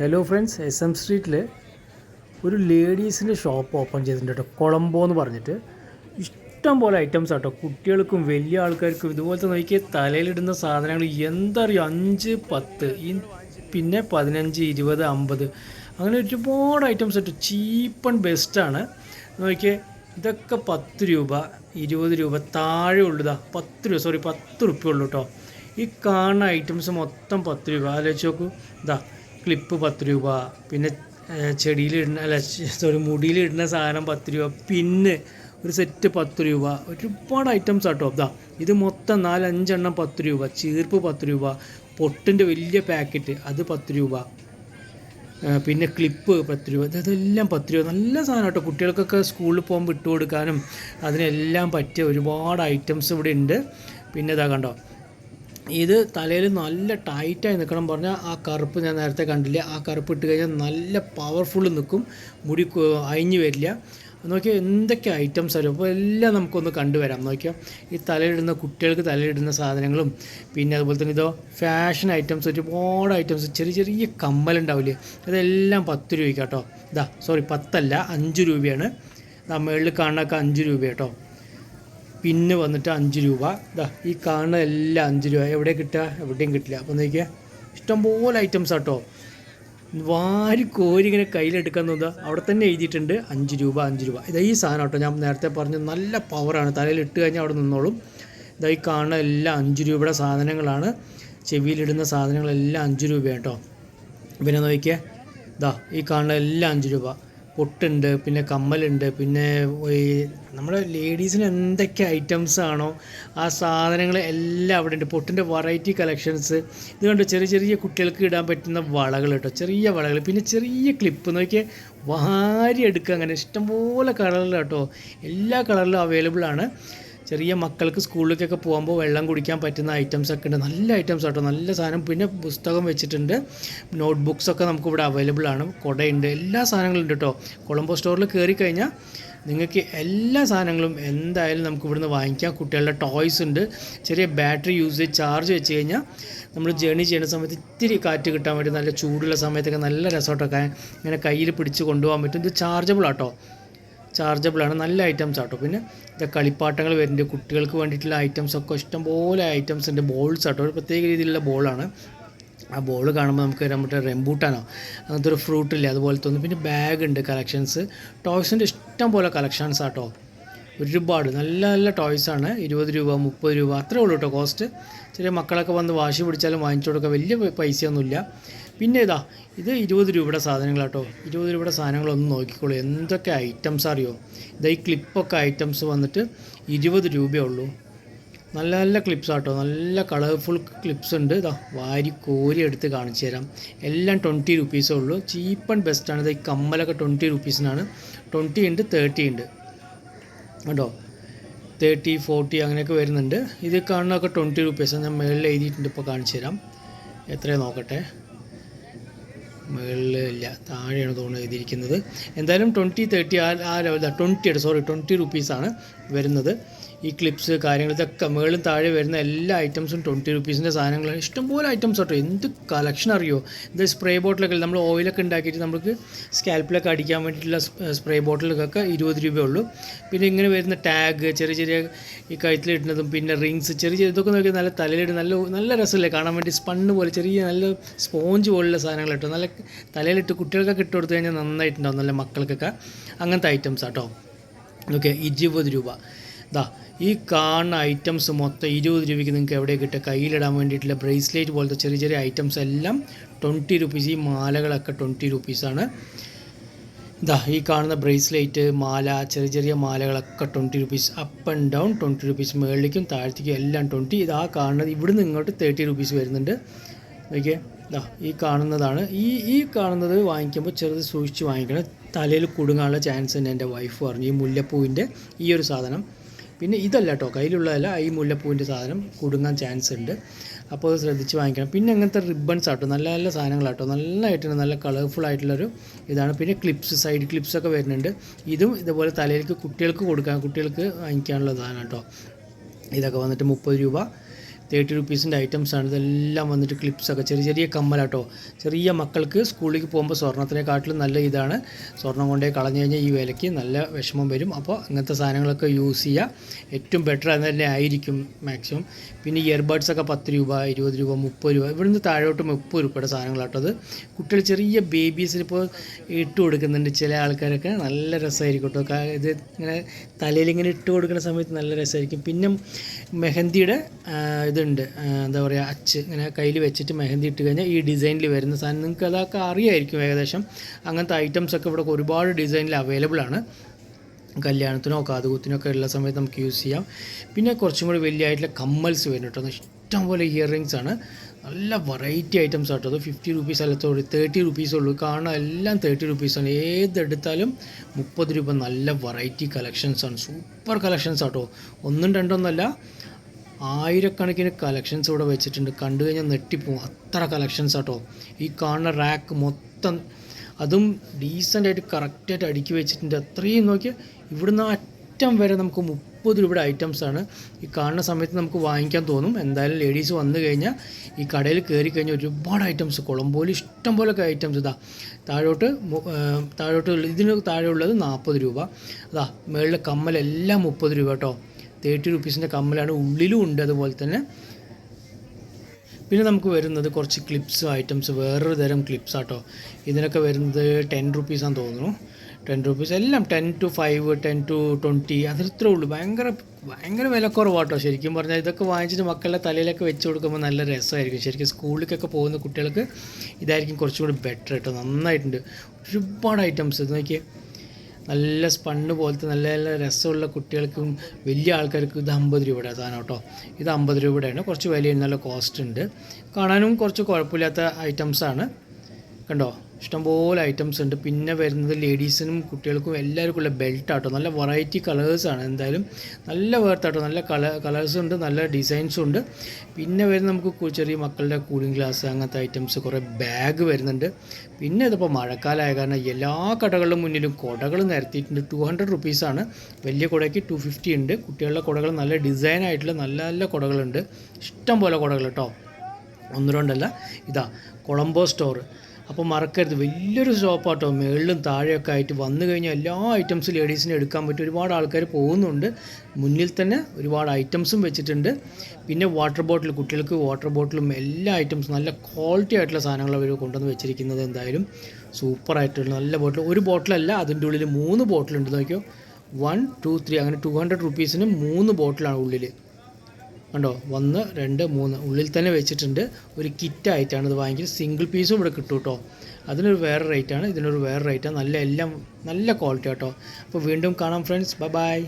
Hello friends, SM സ്ട്രീറ്റിൽ ഒരു ലേഡീസിൻ്റെ shop open ചെയ്തിട്ടുണ്ട് കേട്ടോ. കൊളംബോ എന്ന് പറഞ്ഞിട്ട് ഇഷ്ടം പോലെ ഐറ്റംസ് ആട്ടോ. കുട്ടികൾക്കും വലിയ ആൾക്കാർക്കും ഇതുപോലത്തെ നോക്കിയ തലയിലിടുന്ന സാധനങ്ങൾ എന്തറിയോ, 5, 10 പിന്നെ 15, 20, 50 അങ്ങനെ ഒരുപാട് ഐറ്റംസ് ആട്ടോ. ചീപ്പ് ആൻഡ് ബെസ്റ്റാണ്. നോക്കിയേ, ഇതൊക്കെ 10 രൂപ, 20 രൂപ താഴെ ഉള്ളതാ. 10 റുപ്യ ഉള്ളൂ കേട്ടോ. ഈ കാണുന്ന ഐറ്റംസ് മൊത്തം 10 രൂപ. ആലോചിച്ച് നോക്കൂ. ഇതാ ക്ലിപ്പ് 10 രൂപ, പിന്നെ മുടിയിലിടുന്ന സാധനം 10 രൂപ, പിന്നെ ഒരു സെറ്റ് 10 രൂപ. ഒരുപാട് ഐറ്റംസ് ആട്ടോ. ഇതാ ഇത് മൊത്തം 4-5 എണ്ണം 10 രൂപ. ചീർപ്പ് 10 രൂപ, പൊട്ടിൻ്റെ വലിയ പാക്കറ്റ് അത് 10 രൂപ, പിന്നെ ക്ലിപ്പ് 10 രൂപ. ഇതെല്ലാം 10 രൂപ. നല്ല സാധനം കേട്ടോ. കുട്ടികൾക്കൊക്കെ സ്കൂളിൽ പോകുമ്പോൾ ഇട്ട് കൊടുക്കാനും അതിനെല്ലാം പറ്റിയ ഒരുപാട് ഐറ്റംസ് ഇവിടെ ഉണ്ട്. പിന്നെ ഇതാ കണ്ടോ, ഇത് തലയിൽ നല്ല ടൈറ്റായി നിൽക്കണം പറഞ്ഞാൽ ആ കറുപ്പ് ഞാൻ നേരത്തെ കണ്ടില്ല, ആ കറുപ്പ് ഇട്ട് കഴിഞ്ഞാൽ നല്ല പവർഫുള്ള് നിൽക്കും, മുടി അയഞ്ഞു വരില്ല. നോക്കിയാൽ എന്തൊക്കെ ഐറ്റംസ് ആയിരുന്നു. അപ്പോൾ എല്ലാം നമുക്കൊന്ന് കണ്ടുവരാം. നോക്കിയാൽ ഈ തലയിടുന്ന കുട്ടികൾക്ക് തലയിടുന്ന സാധനങ്ങളും, പിന്നെ അതുപോലെ തന്നെ ഇതോ ഫാഷൻ ഐറ്റംസ്, ഒരുപാട് ഐറ്റംസ്, ചെറിയ ചെറിയ കമ്മലുണ്ടാവില്ലേ, അതെല്ലാം 10 രൂപയ്ക്ക് കേട്ടോ. 10 അല്ല, 5 രൂപയാണ്. മേളിൽ കാണുന്നതൊക്കെ 5 രൂപ കേട്ടോ. പിന്നെ വന്നിട്ട് 5 രൂപ. ഈ കാണുന്ന എല്ലാം 5 രൂപ. എവിടെ കിട്ടുക? എവിടെയും കിട്ടില്ല. അപ്പോൾ നോക്കിയാൽ ഇഷ്ടംപോലെ ഐറ്റംസ് ആട്ടോ. വാരി കോരി ഇങ്ങനെ കയ്യിലെടുക്കാൻ തോന്നുക, അവിടെ തന്നെ എഴുതിയിട്ടുണ്ട് 5 രൂപ 5 രൂപ. ഇതാ ഈ സാധനം കേട്ടോ, ഞാൻ നേരത്തെ പറഞ്ഞു നല്ല പവറാണ്. തലയിൽ ഇട്ട് കഴിഞ്ഞാൽ അവിടെ നിന്നോളും. ഇതാ ഈ കാണുന്ന എല്ലാം 5 രൂപയുടെ സാധനങ്ങളാണ്. ചെവിയിലിടുന്ന സാധനങ്ങളെല്ലാം 5 രൂപ കേട്ടോ. പിന്നെ നോക്കിയാൽ ഈ കാണുന്ന എല്ലാം 5 രൂപ. പൊട്ടുണ്ട്, പിന്നെ കമ്മലുണ്ട്, പിന്നെ ഈ നമ്മുടെ ലേഡീസിന് എന്തൊക്കെ ഐറ്റംസ് ആണോ ആ സാധനങ്ങൾ എല്ലാം അവിടെ ഉണ്ട്. പൊട്ടിൻ്റെ വെറൈറ്റി കളക്ഷൻസ്. ഇത് കണ്ടോ, ചെറിയ ചെറിയ കുട്ടികൾക്ക് ഇടാൻ പറ്റുന്ന വളകൾ കേട്ടോ, ചെറിയ വളകൾ, പിന്നെ ചെറിയ ക്ലിപ്പ്. നോക്കിയാൽ വാരി എടുക്കുക, അങ്ങനെ ഇഷ്ടംപോലെ കളറിൽ കേട്ടോ. എല്ലാ കളറിലും അവൈലബിൾ ആണ്. ചെറിയ മക്കൾക്ക് സ്കൂളിലേക്കൊക്കെ പോകുമ്പോൾ വെള്ളം കുടിക്കാൻ പറ്റുന്ന ഐറ്റംസ് ഒക്കെ ഉണ്ട്. നല്ല ഐറ്റംസ് കേട്ടോ, നല്ല സാധനം. പിന്നെ പുസ്തകം വെച്ചിട്ടുണ്ട്, നോട്ട് ബുക്സൊക്കെ നമുക്കിവിടെ അവൈലബിൾ ആണ്. കുടയുണ്ട്, എല്ലാ സാധനങ്ങളും ഉണ്ട് കേട്ടോ. കൊളംബോ സ്റ്റോറിൽ കയറി കഴിഞ്ഞാൽ നിങ്ങൾക്ക് എല്ലാ സാധനങ്ങളും എന്തായാലും നമുക്ക് ഇവിടുന്ന് വാങ്ങിക്കാം. കുട്ടികളുടെ ടോയ്സ് ഉണ്ട്. ചെറിയ ബാറ്ററി യൂസ് ചെയ്ത് ചാർജ് വെച്ച് കഴിഞ്ഞാൽ നമ്മൾ ജേണി ചെയ്യുന്ന സമയത്ത് ഇത്തിരി കാറ്റ് കിട്ടാൻ വേണ്ടി നല്ല ചൂടുള്ള സമയത്തൊക്കെ നല്ല രസമായിട്ടൊക്കെ ഇങ്ങനെ കയ്യിൽ പിടിച്ച് കൊണ്ടുപോകാൻ പറ്റും. ഇത് ചാർജബിൾ ആട്ടോ, ചാർജബിളാണ്. നല്ല ഐറ്റംസ് ആട്ടോ. പിന്നെ ഇത് കളിപ്പാട്ടങ്ങൾ വരുന്നുണ്ട്, കുട്ടികൾക്ക് വേണ്ടിയിട്ടുള്ള ഐറ്റംസൊക്കെ ഇഷ്ടംപോലെ ഐറ്റംസ് ഉണ്ട്. ബോൾസ് ആട്ടോ, ഒരു പ്രത്യേക രീതിയിലുള്ള ബോളാണ്. ആ ബോൾ കാണുമ്പോൾ നമുക്ക് നമ്മുടെ റെമ്പൂട്ടാനോ അങ്ങനത്തെ ഒരു ഫ്രൂട്ടില്ലേ, അതുപോലെ തോന്നും. പിന്നെ ബാഗ് ഉണ്ട്, കളക്ഷൻസ്, ടോയ്സിൻ്റെ ഇഷ്ടം പോലെ കളക്ഷൻസ് ആട്ടോ. ഒരുപാട് നല്ല നല്ല ടോയ്സാണ്. 20 രൂപ 30 രൂപ അത്രേ ഉള്ളൂ കേട്ടോ കോസ്റ്റ്. ചെറിയ മക്കളൊക്കെ വന്ന് വാശി പിടിച്ചാലും വാങ്ങിച്ചു കൊടുക്കുക, വലിയ പൈസയൊന്നുമില്ല. പിന്നെ ഇത് 20 രൂപയുടെ സാധനങ്ങളാട്ടോ. 20 രൂപയുടെ സാധനങ്ങളൊന്നും നോക്കിക്കോളൂ, എന്തൊക്കെ ഐറ്റംസ് അറിയോ. ഈ ക്ലിപ്പൊക്കെ ഐറ്റംസ് വന്നിട്ട് 20 രൂപയേ ഉള്ളൂ. നല്ല നല്ല ക്ലിപ്സ് ആട്ടോ, നല്ല കളർഫുൾ ക്ലിപ്സ് ഉണ്ട്. വാരി കോരി എടുത്ത് കാണിച്ചു തരാം. എല്ലാം 20 റുപ്പീസേ ഉള്ളൂ. ചീപ്പ് ആൻഡ് ബെസ്റ്റാണ്. ഈ കമ്മലൊക്കെ 20 റുപ്പീസിനാണ്. 20 ഉണ്ട്, 30 ഉണ്ട് കേട്ടോ. 30, 40 അങ്ങനെയൊക്കെ വരുന്നുണ്ട്. ഇത് കാണുന്നതൊക്കെ 20 റുപ്പീസാണ്. ഞാൻ മേളിൽ എഴുതിയിട്ടുണ്ട്, ഇപ്പോൾ കാണിച്ചു തരാം. എത്രയാണ് നോക്കട്ടെ. മുകളിലില്ല, താഴെയാണ് തോന്നുന്നു എഴുതിയിരിക്കുന്നത്. എന്തായാലും 20, 30 ആ ലെവൽ 20 റുപ്പീസാണ് വരുന്നത്. ഈ ക്ലിപ്സ് കാര്യങ്ങൾ ഇതൊക്കെ മുകളിലും താഴെ വരുന്ന എല്ലാ ഐറ്റംസും 20 റുപ്പീസിൻ്റെ സാധനങ്ങളാണ്. ഇഷ്ടംപോലെ ഐറ്റംസ് കേട്ടോ. എന്ത് കളക്ഷൻ അറിയോ. ഇത് സ്പ്രേ ബോട്ടിലൊക്കെ നമ്മൾ ഓയിലൊക്കെ ഉണ്ടാക്കിയിട്ട് നമുക്ക് സ്കാൽപ്പിലൊക്കെ അടിക്കാൻ വേണ്ടിയിട്ടുള്ള സ്പ്രേ ബോട്ടിലൊക്കെ 20 രൂപയേ ഉള്ളൂ. പിന്നെ ഇങ്ങനെ വരുന്ന ടാഗ്, ചെറിയ ചെറിയ ഈ കഴുത്തിലിടുന്നതും, പിന്നെ റിങ്സ്, ചെറിയ ഇതൊക്കെ നോക്കി നല്ല തലയിലിട്ട് നല്ല നല്ല രസമല്ലേ കാണാൻ വേണ്ടി. സ്പണ്ണ് പോലെ ചെറിയ നല്ല സ്പോഞ്ച് പോലുള്ള സാധനങ്ങൾ കേട്ടോ. നല്ല തലയിലിട്ട് കുട്ടികൾക്കൊക്കെ ഇട്ട് കൊടുത്തു കഴിഞ്ഞാൽ നന്നായിട്ടുണ്ടാവും, നല്ല മക്കൾക്കൊക്കെ. അങ്ങനത്തെ ഐറ്റംസ് ആട്ടോ. ഓക്കെ, 20 രൂപ. ഈ കാണുന്ന ഐറ്റംസ് മൊത്തം 20 രൂപയ്ക്ക് നിങ്ങൾക്ക് എവിടെ കിട്ടുക. കയ്യിലിടാൻ വേണ്ടിയിട്ടുള്ള ബ്രേസ്ലെറ്റ് പോലത്തെ ചെറിയ ചെറിയ ഐറ്റംസ് എല്ലാം 20 റുപ്പീസ്. ഈ മാലകളൊക്കെ 20 റുപ്പീസാണ്. ഈ കാണുന്ന ബ്രേസ്ലെറ്റ്, മാല, ചെറിയ ചെറിയ മാലകളൊക്കെ 20 rupees. Up and down 20 rupees. മുകളിലേക്കും താഴത്തേക്കും എല്ലാം 20. കാണുന്നത് ഇവിടുന്ന് ഇങ്ങോട്ട് 30 റുപ്പീസ് വരുന്നുണ്ട്. ഓക്കെ, ഈ കാണുന്നതാണ്. ഈ കാണുന്നത് വാങ്ങിക്കുമ്പോൾ ചെറുത് സൂക്ഷിച്ച് വാങ്ങിക്കണം. തലയിൽ കുടുങ്ങാനുള്ള ചാൻസ് ഉണ്ട്. എൻ്റെ വൈഫ് പറഞ്ഞു, ഈ മുല്ലപ്പൂവിൻ്റെ ഈ ഒരു സാധനം. പിന്നെ ഇതല്ല കേട്ടോ, കയ്യിലുള്ളതല്ല, ഈ മുല്ലപ്പൂവിൻ്റെ സാധനം കുടുങ്ങാൻ ചാൻസ് ഉണ്ട്. അപ്പോൾ അത് ശ്രദ്ധിച്ച് വാങ്ങിക്കണം. പിന്നെ അങ്ങനത്തെ റിബൺസ് ആട്ടോ, നല്ല നല്ല സാധനങ്ങളാട്ടോ, നല്ലതായിട്ടുണ്ട്, നല്ല കളർഫുൾ ആയിട്ടുള്ളൊരു ഇതാണ്. പിന്നെ ക്ലിപ്സ്, സൈഡ് ക്ലിപ്സൊക്കെ വരുന്നുണ്ട്. ഇതും ഇതുപോലെ തലയിലേക്ക് കുട്ടികൾക്ക് കൊടുക്കാൻ, കുട്ടികൾക്ക് വാങ്ങിക്കാനുള്ള സാധനം കേട്ടോ. ഇതൊക്കെ വന്നിട്ട് 30 രൂപ. ₹30 ഐറ്റംസാണ്. ഇതെല്ലാം വന്നിട്ട് ക്ലിപ്സൊക്കെ ചെറിയ ചെറിയ കമ്മലാട്ടോ. ചെറിയ മക്കൾക്ക് സ്കൂളിലേക്ക് പോകുമ്പോൾ സ്വർണ്ണത്തിനെക്കാട്ടിലും നല്ല ഇതാണ്. സ്വർണ്ണം കൊണ്ടേ കളഞ്ഞു കഴിഞ്ഞാൽ ഈ വിലയ്ക്ക് നല്ല വിഷമം വരും. അപ്പോൾ അങ്ങനത്തെ സാധനങ്ങളൊക്കെ യൂസ് ചെയ്യുക. ഏറ്റവും ബെറ്റർ അത് തന്നെ ആയിരിക്കും മാക്സിമം. പിന്നെ ഇയർബഡ്സൊക്കെ ₹10, ₹20, ₹30. ഇവിടുന്ന് താഴോട്ട് ₹30 സാധനങ്ങളാട്ടോ. അത് കുട്ടികൾ ചെറിയ ബേബീസിനിപ്പോൾ ഇട്ട് കൊടുക്കുന്നുണ്ട് ചില ആൾക്കാരൊക്കെ. നല്ല രസമായിരിക്കും കേട്ടോ. ഇത് ഇങ്ങനെ തലയിലിങ്ങനെ ഇട്ട് കൊടുക്കുന്ന സമയത്ത് നല്ല രസമായിരിക്കും. പിന്നെ മെഹന്തിയുടെ ഇതുണ്ട്, എന്താ പറയുക, അച്ച് ഇങ്ങനെ കയ്യിൽ വെച്ചിട്ട് മെഹന്തി ഇട്ട് കഴിഞ്ഞാൽ ഈ ഡിസൈനിൽ വരുന്ന സാധനം നിങ്ങൾക്ക് അതൊക്കെ അറിയായിരിക്കും ഏകദേശം. അങ്ങനത്തെ ഐറ്റംസൊക്കെ ഇവിടെ ഒരുപാട് ഡിസൈനിൽ അവൈലബിൾ ആണ്. കല്യാണത്തിനോ കാതുകുത്തിനൊക്കെ ഉള്ള സമയത്ത് നമുക്ക് യൂസ് ചെയ്യാം. പിന്നെ കുറച്ചും കൂടി വലിയ ആയിട്ടുള്ള കമ്മൽസ് വരും കേട്ടോ. ഇഷ്ടംപോലെ ഇയർ റിങ്സ് ആണ്. നല്ല വെറൈറ്റി ഐറ്റംസ് ആട്ടോ. അത് ₹50 അല്ലത്തോട് ₹30 ഉള്ളൂ. കാണാൻ എല്ലാം ₹30 ആണ്. ഏതെടുത്താലും ₹30. നല്ല വെറൈറ്റി കളക്ഷൻസാണ്. സൂപ്പർ കളക്ഷൻസ് ആട്ടോ. ഒന്നും രണ്ടൊന്നല്ല, ആയിരക്കണക്കിന് കളക്ഷൻസ് ഇവിടെ വെച്ചിട്ടുണ്ട്. കണ്ടു കഴിഞ്ഞാൽ നെട്ടിപ്പോവും, അത്ര കളക്ഷൻസ് ആട്ടോ. ഈ കാണുന്ന റാക്ക് മൊത്തം അതും ഡീസൻ്റായിട്ട് കറക്റ്റായിട്ട് അടുക്കി വെച്ചിട്ടുണ്ട്. അത്രയും നോക്കിയാൽ ഇവിടുന്ന് അറ്റം വരെ നമുക്ക് ₹30 ഐറ്റംസാണ്. ഈ കാണുന്ന സമയത്ത് നമുക്ക് വാങ്ങിക്കാൻ തോന്നും. എന്തായാലും ലേഡീസ് വന്നു കഴിഞ്ഞാൽ ഈ കടയിൽ കയറി കഴിഞ്ഞാൽ ഒരുപാട് ഐറ്റംസ്, കുളമ്പോലി ഇഷ്ടം പോലൊക്കെ ഐറ്റംസ്. താഴോട്ട് ഇതിന് താഴെ ഉള്ളത് ₹40. മേളിലെ കമ്മലെല്ലാം ₹30 കേട്ടോ. ₹30 കമ്മലാണ്. ഉള്ളിലും ഉണ്ട് അതുപോലെ തന്നെ. പിന്നെ നമുക്ക് വരുന്നത് കുറച്ച് ക്ലിപ്സ് ഐറ്റംസ്, വേറൊരു തരം ക്ലിപ്സ് ആട്ടോ. ഇതിനൊക്കെ വരുന്നത് ₹10 ആണെന്ന് തോന്നുന്നു. ₹10 എല്ലാം 10 to 5, 10 to 20 അതിത്രേ ഉള്ളൂ. ഭയങ്കര വിലക്കുറവാട്ടോ. ശരിക്കും പറഞ്ഞാൽ ഇതൊക്കെ വാങ്ങിച്ചിട്ട് മക്കളുടെ തലയിലൊക്കെ വെച്ച് കൊടുക്കുമ്പോൾ നല്ല രസമായിരിക്കും. ശരിക്കും സ്കൂളിലേക്കൊക്കെ പോകുന്ന കുട്ടികൾക്ക് ഇതായിരിക്കും കുറച്ചും കൂടി ബെറ്റർ കേട്ടോ. നന്നായിട്ടുണ്ട്. ഒരുപാട് ഐറ്റംസ്. ഇത് നോക്കിയേ, നല്ല സ്പണ്ണ് പോലത്തെ നല്ല നല്ല രസമുള്ള കുട്ടികൾക്കും വലിയ ആൾക്കാർക്കും ഇത് ₹50 സാധനം കേട്ടോ. ഇത് ₹50 കുറച്ച് വിലയും നല്ല കോസ്റ്റ് ഉണ്ട്. കാണാനും കുറച്ച് കുഴപ്പമില്ലാത്ത ഐറ്റംസാണ്. കണ്ടോ, ഇഷ്ടംപോലെ ഐറ്റംസ് ഉണ്ട്. പിന്നെ വരുന്നത് ലേഡീസിനും കുട്ടികൾക്കും എല്ലാവർക്കും ഉള്ള ബെൽറ്റാട്ടോ. നല്ല വെറൈറ്റി കളേഴ്സാണ്. എന്തായാലും നല്ല വേർത്താട്ടോ. നല്ല കളേഴ്സും ഉണ്ട്, നല്ല ഡിസൈൻസും ഉണ്ട്. പിന്നെ വരുന്ന നമുക്ക് ചെറിയ മക്കളുടെ കൂളിംഗ് ഗ്ലാസ്, അങ്ങനത്തെ ഐറ്റംസ്, കുറേ ബാഗ് വരുന്നുണ്ട്. പിന്നെ ഇതിപ്പോൾ മഴക്കാലമായ കാരണം എല്ലാ കടകളുടെ മുന്നിലും കുടകൾ നിരത്തിയിട്ടുണ്ട്. ₹200 ആണ്. വലിയ കുടയ്ക്ക് $250 ഉണ്ട്. കുട്ടികളുടെ കുടകൾ നല്ല ഡിസൈനായിട്ടുള്ള നല്ല നല്ല കുടകളുണ്ട്. ഇഷ്ടം പോലെ കുടകൾ കേട്ടോ. ഒന്ന് രണ്ടല്ല. കൊളംബോ സ്റ്റോർ. അപ്പോൾ മറക്കരുത്, വലിയൊരു ഷോപ്പാട്ടോ. മുകളിലും താഴെയൊക്കെ ആയിട്ട് വന്നു കഴിഞ്ഞാൽ എല്ലാ ഐറ്റംസും ലേഡീസിന് എടുക്കാൻ പറ്റും. ഒരുപാട് ആൾക്കാർ പോകുന്നുണ്ട്. മുന്നിൽ തന്നെ ഒരുപാട് ഐറ്റംസും വെച്ചിട്ടുണ്ട്. പിന്നെ വാട്ടർ ബോട്ടിൽ, കുട്ടികൾക്ക് വാട്ടർ ബോട്ടിലും എല്ലാ ഐറ്റംസും നല്ല ക്വാളിറ്റി ആയിട്ടുള്ള സാധനങ്ങൾ അവർ കൊണ്ടുവന്ന് വെച്ചിരിക്കുന്നത്. എന്തായാലും സൂപ്പറായിട്ടുള്ള നല്ല ബോട്ടിൽ. ഒരു ബോട്ടിലല്ല, അതിൻ്റെ ഉള്ളിൽ 3 ബോട്ടിലുണ്ട്. നോക്കിയോ, 1, 2, 3 അങ്ങനെ ₹200 3 ബോട്ടിലാണ് ഉള്ളിൽ. കണ്ടോ, 1, 2, 3 ഉള്ളിൽ തന്നെ വെച്ചിട്ടുണ്ട്. ഒരു കിറ്റായിട്ടാണ് ഇത് വാങ്ങിക്കുന്നത്. സിംഗിൾ പീസും ഇവിടെ കിട്ടും കേട്ടോ. അതിനൊരു വേറെ റേറ്റാണ്, ഇതിനൊരു വേറെ റേറ്റാണ്. എല്ലാം നല്ല ക്വാളിറ്റി കേട്ടോ. അപ്പോൾ വീണ്ടും കാണാം ഫ്രണ്ട്സ്. ബൈ.